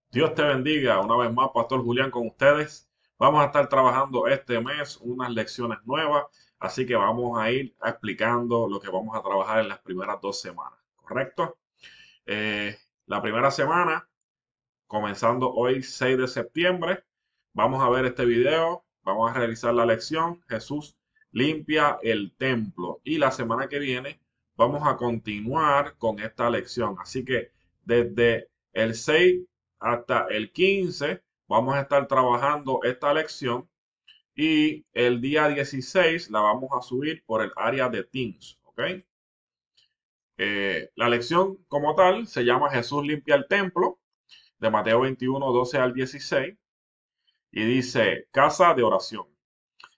Dios te bendiga. Una vez más, Pastor Julián con ustedes. Vamos a estar trabajando este mes unas lecciones nuevas, así que vamos a ir explicando lo que vamos a trabajar en las primeras 2 semanas, ¿correcto? La primera semana, comenzando hoy 6 de septiembre, vamos a ver este video, vamos a realizar la lección Jesús limpia el templo y la semana que viene vamos a continuar con esta lección. Así que desde el 6 hasta el 15 vamos a estar trabajando esta lección y el día 16 la vamos a subir por el área de Teams, ¿ok? La lección como tal se llama Jesús limpia el templo de Mateo 21 12 al 16 y dice casa de oración.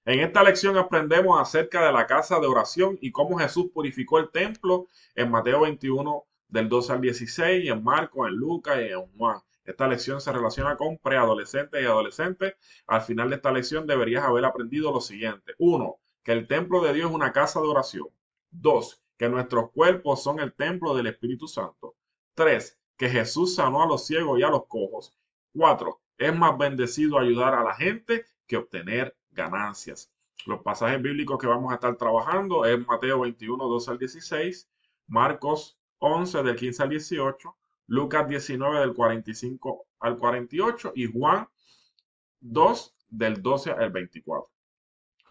En esta lección aprendemos acerca de la casa de oración y cómo Jesús purificó el templo en Mateo 21 del 12 al 16 y en Marcos, en Lucas y en Juan. Esta lección se relaciona con preadolescentes y adolescentes. Al final de esta lección deberías haber aprendido lo siguiente. Uno, que el templo de Dios es una casa de oración. Dos, que nuestros cuerpos son el templo del Espíritu Santo. Tres, que Jesús sanó a los ciegos y a los cojos. Cuatro, es más bendecido ayudar a la gente que obtener ganancias. Los pasajes bíblicos que vamos a estar trabajando es Mateo 21, 12 al 16, Marcos 11 del 15 al 18, Lucas 19 del 45 al 48 y Juan 2 del 12 al 24.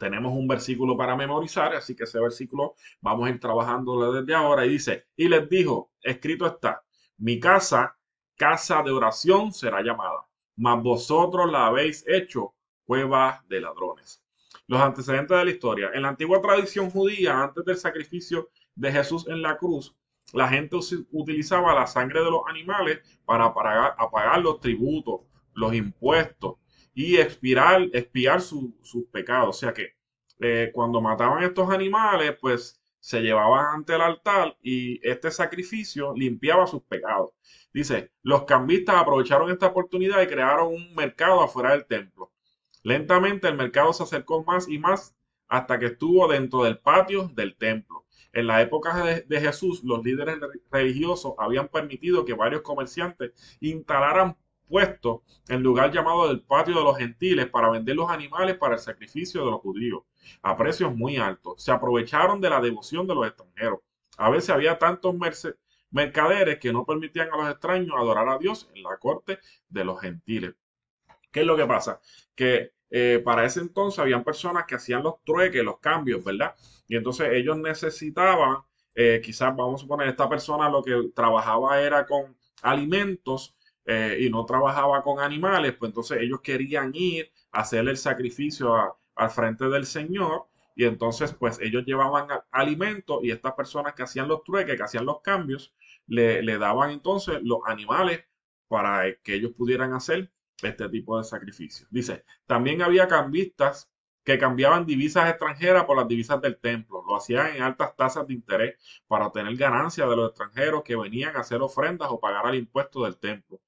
Tenemos un versículo para memorizar, así que ese versículo vamos a ir trabajándolo desde ahora y dice, y les dijo, escrito está, mi casa, casa de oración será llamada, mas vosotros la habéis hecho cueva de ladrones. Los antecedentes de la historia. En la antigua tradición judía, antes del sacrificio de Jesús en la cruz, la gente utilizaba la sangre de los animales para pagar los tributos, los impuestos y expiar sus pecados. O sea que cuando mataban estos animales, pues se llevaban ante el altar y este sacrificio limpiaba sus pecados. Dice, los cambistas aprovecharon esta oportunidad y crearon un mercado afuera del templo. Lentamente el mercado se acercó más y más hasta que estuvo dentro del patio del templo. En la época de Jesús, los líderes religiosos habían permitido que varios comerciantes instalaran puestos en el lugar llamado del patio de los gentiles para vender los animales para el sacrificio de los judíos a precios muy altos. Se aprovecharon de la devoción de los extranjeros. A veces había tantos mercaderes que no permitían a los extraños adorar a Dios en la corte de los gentiles. ¿Qué es lo que pasa? Que para ese entonces habían personas que hacían los trueques, los cambios, ¿verdad? Y entonces ellos necesitaban, quizás vamos a suponer, esta persona lo que trabajaba era con alimentos y no trabajaba con animales, pues entonces ellos querían ir a hacer el sacrificio al frente del Señor y entonces pues ellos llevaban alimentos y estas personas que hacían los trueques, que hacían los cambios, le daban entonces los animales para que ellos pudieran hacer este tipo de sacrificio. Dice, también había cambistas que cambiaban divisas extranjeras por las divisas del templo. Lo hacían en altas tasas de interés para obtener ganancias de los extranjeros que venían a hacer ofrendas o pagar el impuesto del templo.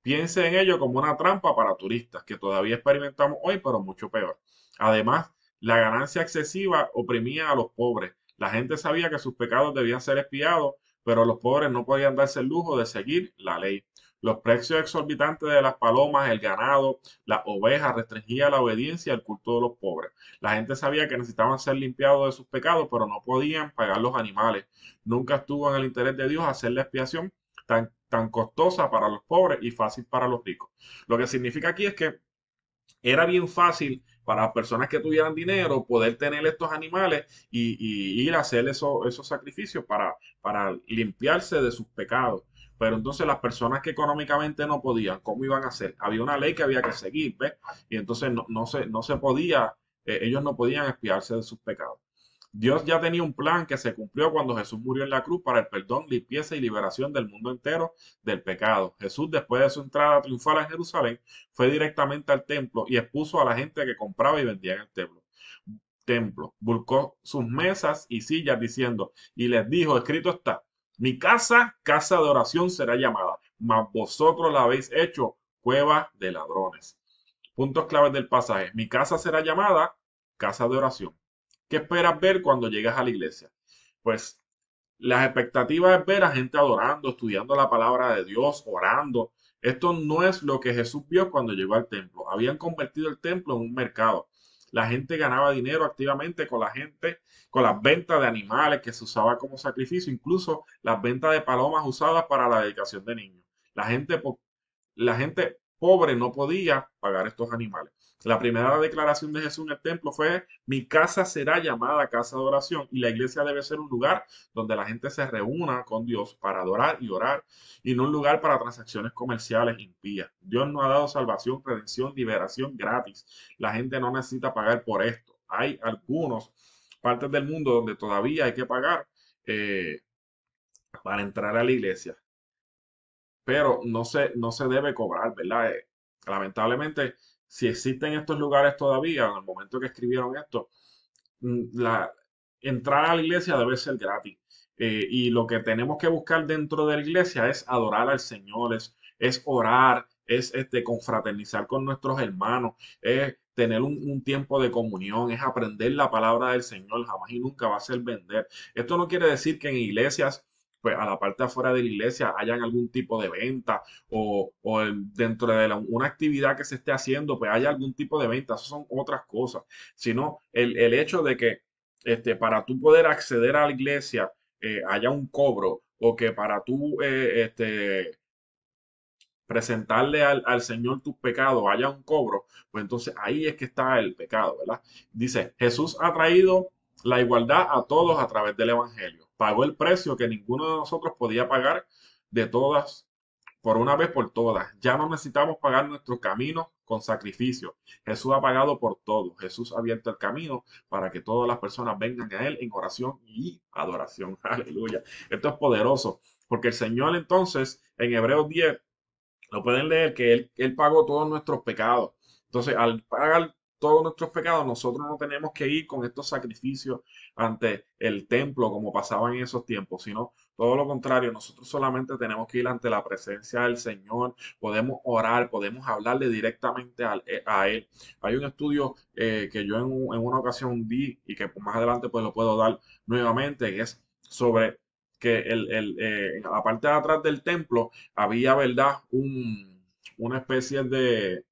Piense en ello como una trampa para turistas que todavía experimentamos hoy, pero mucho peor. Además, la ganancia excesiva oprimía a los pobres. La gente sabía que sus pecados debían ser expiados, pero los pobres no podían darse el lujo de seguir la ley. Los precios exorbitantes de las palomas, el ganado, las ovejas restringían la obediencia y el culto de los pobres. La gente sabía que necesitaban ser limpiados de sus pecados, pero no podían pagar los animales. Nunca estuvo en el interés de Dios hacer la expiación tan costosa para los pobres y fácil para los ricos. Lo que significa aquí es que era bien fácil para las personas que tuvieran dinero poder tener estos animales y ir a hacer esos sacrificios para limpiarse de sus pecados. Pero entonces las personas que económicamente no podían, ¿cómo iban a hacer? Había una ley que había que seguir, ¿ves? Y entonces no se podía, ellos no podían expiarse de sus pecados. Dios ya tenía un plan que se cumplió cuando Jesús murió en la cruz para el perdón, limpieza y liberación del mundo entero del pecado. Jesús, después de su entrada triunfal en Jerusalén, fue directamente al templo y expuso a la gente que compraba y vendía en el templo. Buscó sus mesas y sillas diciendo, y les dijo, escrito está, mi casa, casa de oración será llamada, mas vosotros la habéis hecho cueva de ladrones. Puntos claves del pasaje. Mi casa será llamada casa de oración. ¿Qué esperas ver cuando llegas a la iglesia? Pues las expectativas es ver a gente adorando, estudiando la palabra de Dios, orando, Esto no es lo que Jesús vio cuando llegó al templo. Habían convertido el templo en un mercado. La gente ganaba dinero activamente con las ventas de animales que se usaba como sacrificio, incluso las ventas de palomas usadas para la dedicación de niños. La gente, la gente pobre no podía pagar estos animales. La primera declaración de Jesús en el templo fue: mi casa será llamada casa de oración, y la iglesia debe ser un lugar donde la gente se reúna con Dios para adorar y orar, y no un lugar para transacciones comerciales impías. Dios nos ha dado salvación, redención, liberación gratis. La gente no necesita pagar por esto. Hay algunos partes del mundo donde todavía hay que pagar eh, para entrar a la iglesia, pero no se debe cobrar, ¿verdad? Lamentablemente, si existen estos lugares todavía, en el momento que escribieron esto, la entrar a la iglesia debe ser gratis. Y lo que tenemos que buscar dentro de la iglesia es adorar al Señor, es orar, es confraternizar con nuestros hermanos, es tener un tiempo de comunión, es aprender la palabra del Señor. Jamás y nunca va a ser vender. Esto no quiere decir que en iglesias, pues a la parte afuera de la iglesia, hayan algún tipo de venta, dentro de una actividad que se esté haciendo, pues haya algún tipo de venta. Eso son otras cosas, sino el hecho de que para tú poder acceder a la iglesia haya un cobro, o que para tú presentarle al Señor tus pecados haya un cobro, pues entonces ahí es que está el pecado, ¿verdad? Dice: Jesús ha traído la igualdad a todos a través del Evangelio. Pagó el precio que ninguno de nosotros podía pagar, de todas, por una vez por todas. Ya no necesitamos pagar nuestros caminos con sacrificio. Jesús ha pagado por todo. Jesús ha abierto el camino para que todas las personas vengan a Él en oración y adoración. Aleluya. Esto es poderoso, porque el Señor entonces, en Hebreos 10, lo pueden leer, que él pagó todos nuestros pecados. Entonces, al pagar todos nuestros pecados, nosotros no tenemos que ir con estos sacrificios ante el templo como pasaba en esos tiempos, sino todo lo contrario. Nosotros solamente tenemos que ir ante la presencia del Señor, podemos orar, podemos hablarle directamente a Él. Hay un estudio que yo en una ocasión vi, y que más adelante pues lo puedo dar nuevamente, que es sobre que en la parte de atrás del templo había, ¿verdad? Una especie de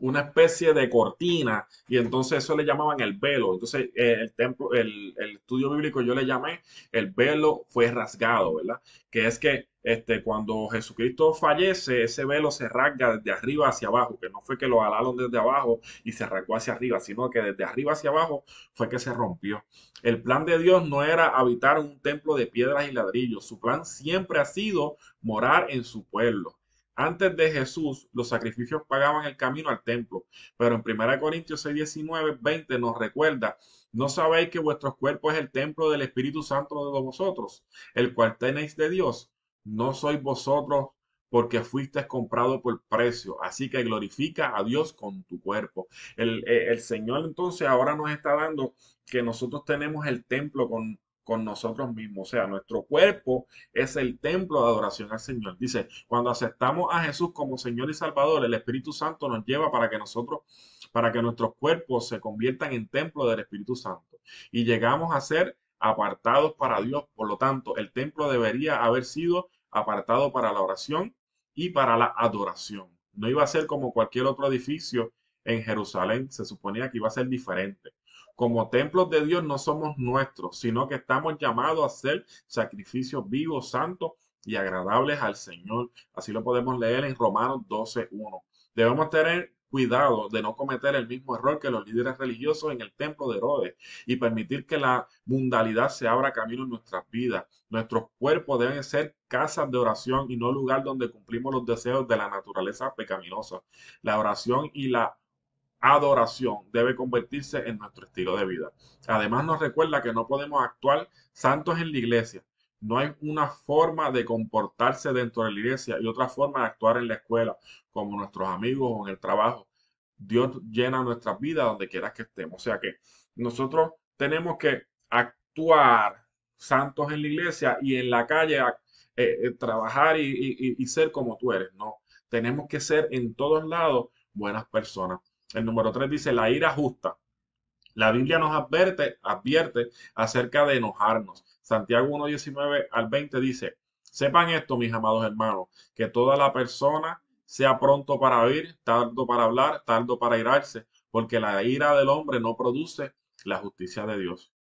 una especie de cortina, y entonces eso le llamaban el velo. Entonces el templo, el estudio bíblico, yo le llamé: el velo fue rasgado, ¿verdad? Que es que cuando Jesucristo fallece, ese velo se rasga desde arriba hacia abajo, que no fue que lo jalaron desde abajo y se rasgó hacia arriba, sino que desde arriba hacia abajo fue que se rompió. El plan de Dios no era habitar en un templo de piedras y ladrillos. Su plan siempre ha sido morar en su pueblo. Antes de Jesús, los sacrificios pagaban el camino al templo, pero en 1 Corintios 6, 19, 20 nos recuerda: ¿no sabéis que vuestros cuerpos es el templo del Espíritu Santo de vosotros, el cual tenéis de Dios? No sois vosotros, porque fuisteis comprados por precio, así que glorifica a Dios con tu cuerpo. El Señor entonces ahora nos está dando que nosotros tenemos el templo con nosotros mismos. O sea, nuestro cuerpo es el templo de adoración al Señor. Dice: cuando aceptamos a Jesús como Señor y Salvador, el Espíritu Santo nos lleva para que nuestros cuerpos se conviertan en templo del Espíritu Santo, y llegamos a ser apartados para Dios. Por lo tanto, el templo debería haber sido apartado para la oración y para la adoración. No iba a ser como cualquier otro edificio en Jerusalén. Se suponía que iba a ser diferente. Como templos de Dios no somos nuestros, sino que estamos llamados a hacer sacrificios vivos, santos y agradables al Señor. Así lo podemos leer en Romanos 12:1. Debemos tener cuidado de no cometer el mismo error que los líderes religiosos en el templo de Herodes, y permitir que la mundalidad se abra camino en nuestras vidas. Nuestros cuerpos deben ser casas de oración y no lugar donde cumplimos los deseos de la naturaleza pecaminosa. La oración y la adoración debe convertirse en nuestro estilo de vida. Además, nos recuerda que no podemos actuar santos en la iglesia. No hay una forma de comportarse dentro de la iglesia y otra forma de actuar en la escuela, como nuestros amigos o en el trabajo. Dios llena nuestras vidas donde quiera que estemos. O sea que nosotros tenemos que actuar santos en la iglesia, y en la calle trabajar y ser como tú eres. No, tenemos que ser en todos lados buenas personas. El número 3 dice: la ira justa. La Biblia nos advierte acerca de enojarnos. Santiago 1:19 al 20 dice: Sepan esto, mis amados hermanos, que toda la persona sea pronto para oír, tardo para hablar, tardo para irarse, porque la ira del hombre no produce la justicia de Dios.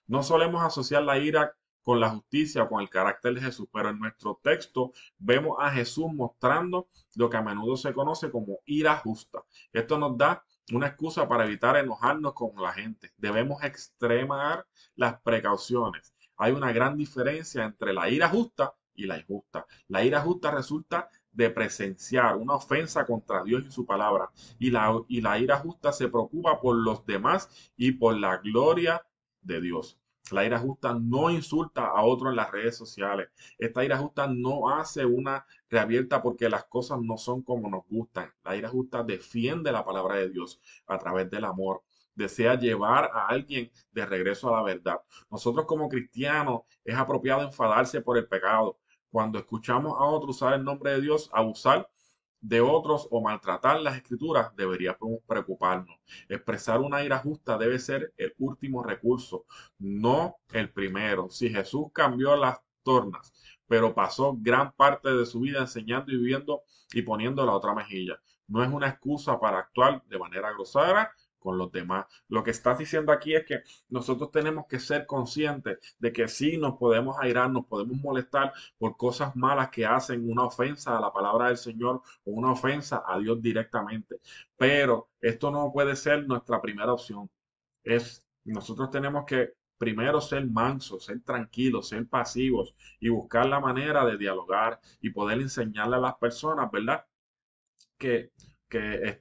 No solemos asociar la ira con la justicia o con el carácter de Jesús, pero en nuestro texto vemos a Jesús mostrando lo que a menudo se conoce como ira justa. Esto nos da una excusa para evitar enojarnos con la gente. Debemos extremar las precauciones. Hay una gran diferencia entre la ira justa y la injusta. La ira justa resulta de presenciar una ofensa contra Dios y su palabra. Y la ira justa se preocupa por los demás y por la gloria de Dios. La ira justa no insulta a otro en las redes sociales. Esta ira justa no hace una reabierta porque las cosas no son como nos gustan. La ira justa defiende la palabra de Dios a través del amor. Desea llevar a alguien de regreso a la verdad. Nosotros como cristianos es apropiado enfadarse por el pecado. Cuando escuchamos a otros usar el nombre de Dios, abusar de otros o maltratar las escrituras, deberíamos preocuparnos. Expresar una ira justa debe ser el último recurso, no el primero. Si Jesús cambió las tornas, pero pasó gran parte de su vida enseñando y viviendo y poniendo la otra mejilla, no es una excusa para actuar de manera grosera con los demás. Lo que estás diciendo aquí es que nosotros tenemos que ser conscientes de que sí nos podemos airar, nos podemos molestar por cosas malas que hacen una ofensa a la palabra del Señor o una ofensa a Dios directamente. Pero esto no puede ser nuestra primera opción. Nosotros tenemos que primero ser mansos, ser tranquilos, ser pasivos y buscar la manera de dialogar y poder enseñarle a las personas, ¿verdad? que,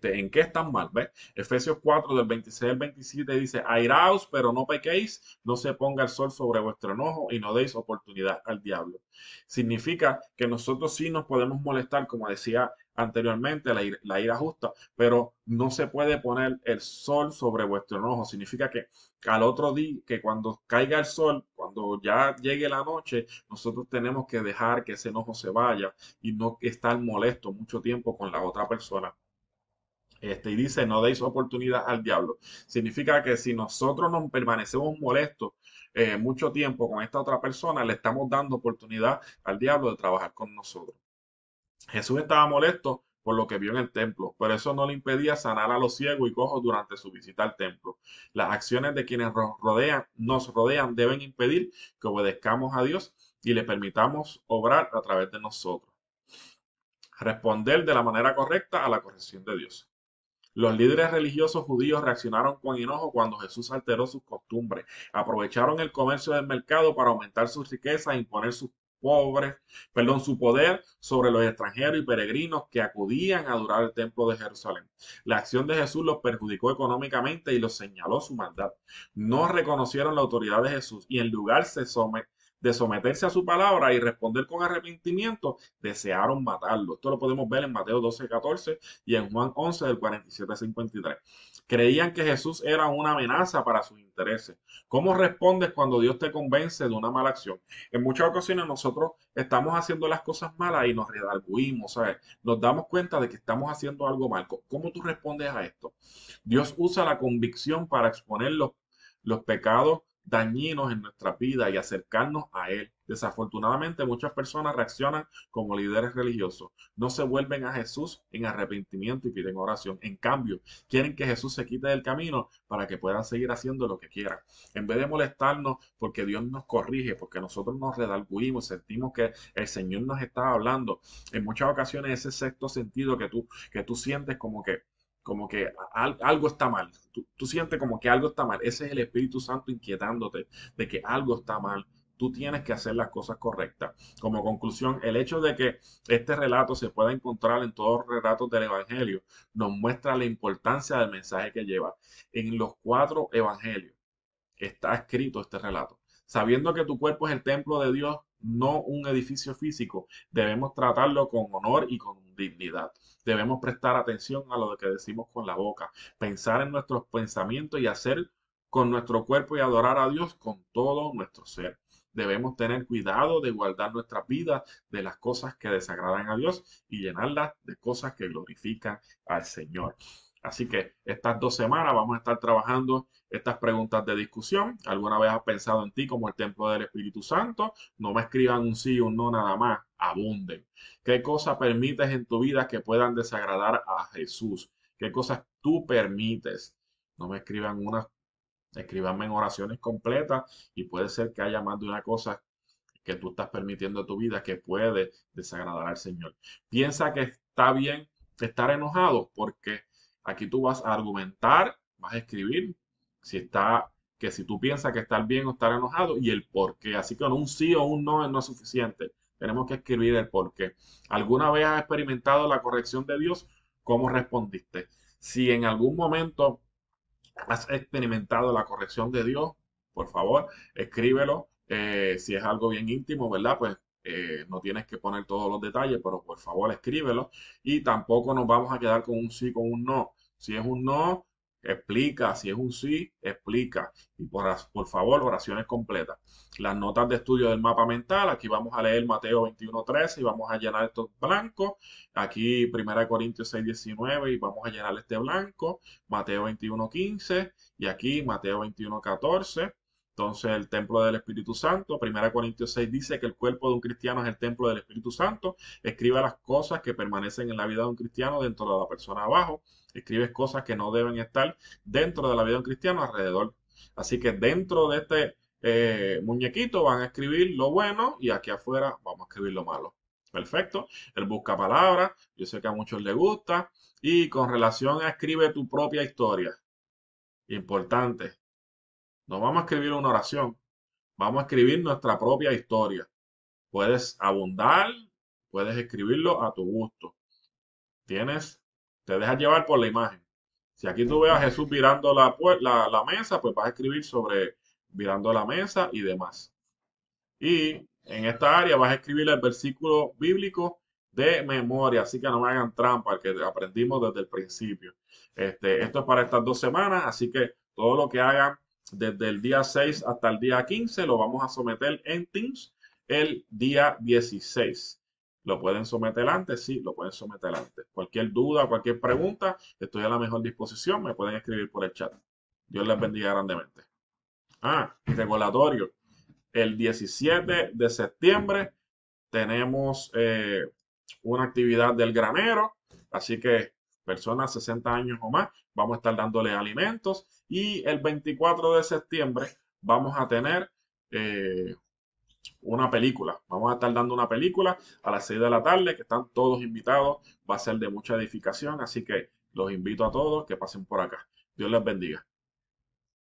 en qué están mal, ¿ves? Efesios 4 del 26 al 27 dice, airaos, pero no pequéis, no se ponga el sol sobre vuestro enojo y no deis oportunidad al diablo. Significa que nosotros sí nos podemos molestar, como decía anteriormente, la ira justa, pero no se puede poner el sol sobre vuestro enojo. Significa que al otro día, que cuando caiga el sol, cuando ya llegue la noche, nosotros tenemos que dejar que ese enojo se vaya y no estar molesto mucho tiempo con la otra persona. Y dice, no deis oportunidad al diablo. Significa que si nosotros nos permanecemos molestos mucho tiempo con esta otra persona, le estamos dando oportunidad al diablo de trabajar con nosotros. Jesús estaba molesto por lo que vio en el templo, pero eso no le impedía sanar a los ciegos y cojos durante su visita al templo. Las acciones de quienes nos rodean deben impedir que obedezcamos a Dios y le permitamos obrar a través de nosotros. Responder de la manera correcta a la corrección de Dios. Los líderes religiosos judíos reaccionaron con enojo cuando Jesús alteró sus costumbres. Aprovecharon el comercio del mercado para aumentar sus riquezas e imponer su poder sobre los extranjeros y peregrinos que acudían a adorar el templo de Jerusalén. La acción de Jesús los perjudicó económicamente y los señaló su maldad. No reconocieron la autoridad de Jesús y en lugar de someterse a su palabra y responder con arrepentimiento, desearon matarlo. Esto lo podemos ver en Mateo 12:14 y en Juan 11 del 47 al 53. Creían que Jesús era una amenaza para sus intereses. ¿Cómo respondes cuando Dios te convence de una mala acción? En muchas ocasiones nosotros estamos haciendo las cosas malas y nos redarguimos, ¿sabes? Nos damos cuenta de que estamos haciendo algo mal. ¿Cómo tú respondes a esto? Dios usa la convicción para exponer los pecados dañinos en nuestra vida y acercarnos a Él. Desafortunadamente, muchas personas reaccionan como líderes religiosos. No se vuelven a Jesús en arrepentimiento y piden oración. En cambio, quieren que Jesús se quite del camino para que puedan seguir haciendo lo que quieran. En vez de molestarnos porque Dios nos corrige, porque nosotros nos redarguimos, sentimos que el Señor nos está hablando. En muchas ocasiones ese sexto sentido que tú sientes como que algo está mal. Tú sientes como que algo está mal. Ese es el Espíritu Santo inquietándote de que algo está mal. Tú tienes que hacer las cosas correctas. Como conclusión, el hecho de que este relato se pueda encontrar en todos los relatos del Evangelio nos muestra la importancia del mensaje que lleva. En los 4 evangelios está escrito este relato. Sabiendo que tu cuerpo es el templo de Dios, no un edificio físico, debemos tratarlo con honor y con dignidad. Debemos prestar atención a lo que decimos con la boca, pensar en nuestros pensamientos y hacer con nuestro cuerpo y adorar a Dios con todo nuestro ser. Debemos tener cuidado de guardar nuestras vidas de las cosas que desagradan a Dios y llenarlas de cosas que glorifican al Señor. Así que estas 2 semanas vamos a estar trabajando estas preguntas de discusión. ¿Alguna vez has pensado en ti como el templo del Espíritu Santo? No me escriban un sí o un no nada más, abunden. ¿Qué cosas permites en tu vida que puedan desagradar a Jesús? ¿Qué cosas tú permites? No me escriban unas, escríbanme en oraciones completas y puede ser que haya más de una cosa que tú estás permitiendo en tu vida que puede desagradar al Señor. Piensa que está bien estar enojado porque aquí tú vas a argumentar, vas a escribir si está, que si tú piensas que estar bien o estar enojado y el por qué. Así que un sí o un no es suficiente. Tenemos que escribir el por qué. ¿Alguna vez has experimentado la corrección de Dios? ¿Cómo respondiste? Si en algún momento has experimentado la corrección de Dios, por favor, escríbelo. Si es algo bien íntimo, ¿verdad? Pues no tienes que poner todos los detalles, pero por favor escríbelo. Y tampoco nos vamos a quedar con un sí, con un no. Si es un no, explica. Si es un sí, explica. Y por favor, oraciones completas. Las notas de estudio del mapa mental. Aquí vamos a leer Mateo 21:13 y vamos a llenar estos blancos. Aquí 1 Corintios 6:19 y vamos a llenar este blanco. Mateo 21:15 y aquí Mateo 21:14. Entonces el templo del Espíritu Santo, 1 Corintios 6 dice que el cuerpo de un cristiano es el templo del Espíritu Santo. Escribe las cosas que permanecen en la vida de un cristiano dentro de la persona abajo. Escribes cosas que no deben estar dentro de la vida de un cristiano alrededor. Así que dentro de este muñequito van a escribir lo bueno y aquí afuera vamos a escribir lo malo. Perfecto. El busca palabras. Yo sé que a muchos les gusta. Y con relación a escribe tu propia historia, importante, no vamos a escribir una oración, vamos a escribir nuestra propia historia. Puedes abundar, puedes escribirlo a tu gusto. Tienes, te dejas llevar por la imagen. Si aquí tú ves a Jesús virando la mesa, pues vas a escribir sobre virando la mesa y demás. Y en esta área vas a escribir el versículo bíblico de memoria, así que no me hagan trampa, el que aprendimos desde el principio. Esto es para estas 2 semanas, así que todo lo que hagan desde el día 6 hasta el día 15 lo vamos a someter en Teams el día 16. ¿Lo pueden someter antes? Sí, lo pueden someter antes. Cualquier duda, cualquier pregunta, estoy a la mejor disposición. Me pueden escribir por el chat. Dios les bendiga grandemente. Y recordatorio. El 17 de septiembre tenemos una actividad del granero, así que personas 60 años o más, vamos a estar dándole alimentos. Y el 24 de septiembre vamos a tener una película. Vamos a estar dando una película a las 6 de la tarde, que están todos invitados. Va a ser de mucha edificación, así que los invito a todos que pasen por acá. Dios les bendiga.